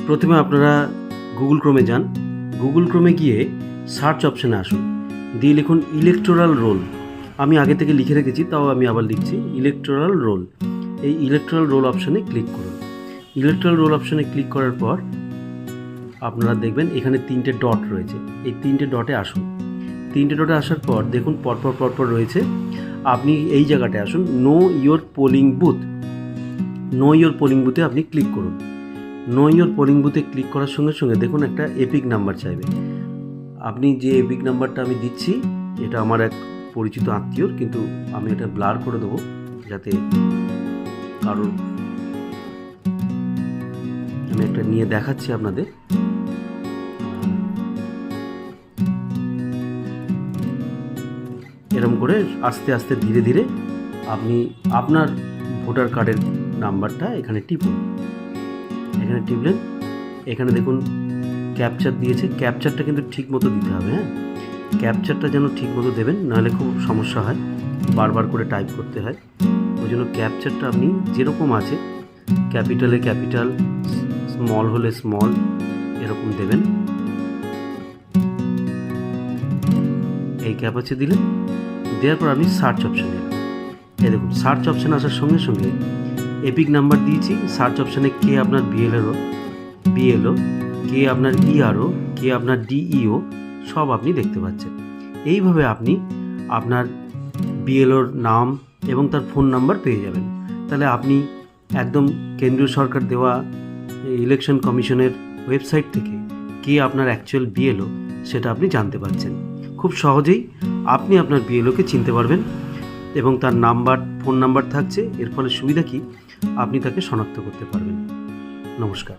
প্রথমে আপনারা গুগল ক্রোমে যান। গুগল ক্রোমে গিয়ে সার্চ অপশানে আসুন, দিয়ে লিখুন ইলেকটোরাল রোল। আমি আগে থেকে লিখে রেখেছি, তাও আমি আবার লিখছি ইলেকটোরাল রোল। এই ইলেকটোরাল রোল অপশানে ক্লিক করুন। ইলেকটোরাল রোল অপশানে ক্লিক করার পর আপনারা দেখবেন এখানে 3টে ডট রয়েছে। এই 3টে ডটে আসুন। 3টে ডটে আসার পর দেখুন পরপর রয়েছে। আপনি এই জায়গাটায় আসুন, know your polling booth. Know your polling বুথে আপনি ক্লিক করুন। নো ইয়োর পোলিং বুথে ক্লিক করার সঙ্গে সঙ্গে দেখুন একটা এপিক নাম্বার চাইবে। আপনি যে এপিক নাম্বারটা আমি দিচ্ছি, এটা আমার এক পরিচিত আত্মীয়র, কিন্তু আমি এটা ব্লার করে দেবো যাতে কারোর, আমি একটা নিয়ে দেখাচ্ছি আপনাদের। এরকম করে আস্তে আস্তে ধীরে ধীরে আপনি আপনার ভোটার কার্ডের নাম্বারটা এখানে টিপুন। এখানে টিপলেন, এখানে দেখুন ক্যাপচার দিয়েছে। ক্যাপচারটা কিন্তু ঠিক মতো দিতে হবে, হ্যাঁ, ক্যাপচারটা যেন ঠিক মতো দেবেন, নাহলে খুব সমস্যা হয়, বারবার করে টাইপ করতে হয়। ওই জন্য ক্যাপচারটা আপনি যেরকম আছে, ক্যাপিটালে ক্যাপিটাল, স্মল হলে স্মল, এরকম দেবেন। এই ক্যাপচার দিলেন, দেওয়ার পর আপনি সার্চ অপশানে এলেন। এই দেখুন সার্চ অপশানে আসার সঙ্গে সঙ্গে এপিক নাম্বার দিয়েছি। সার্চ অপশানে কে আপনার বিএলও, কে আপনার ইআরও, কে আপনার ডিইও, সব আপনি দেখতে পাচ্ছেন। এইভাবে আপনি আপনার বিএলওর নাম এবং তার ফোন নাম্বার পেয়ে যাবেন। তাহলে আপনি একদম কেন্দ্রীয় সরকার দেওয়া ইলেকশন কমিশনের ওয়েবসাইট থেকে কে আপনার অ্যাকচুয়াল বিএলও সেটা আপনি জানতে পারছেন। খুব সহজেই আপনি আপনার বিএলওকে চিনতে পারবেন এবং তার নাম্বার, ফোন নাম্বার থাকছে। এর ফলে সুবিধা কি, আপনি তাকে শনাক্ত করতে পারবেন। নমস্কার।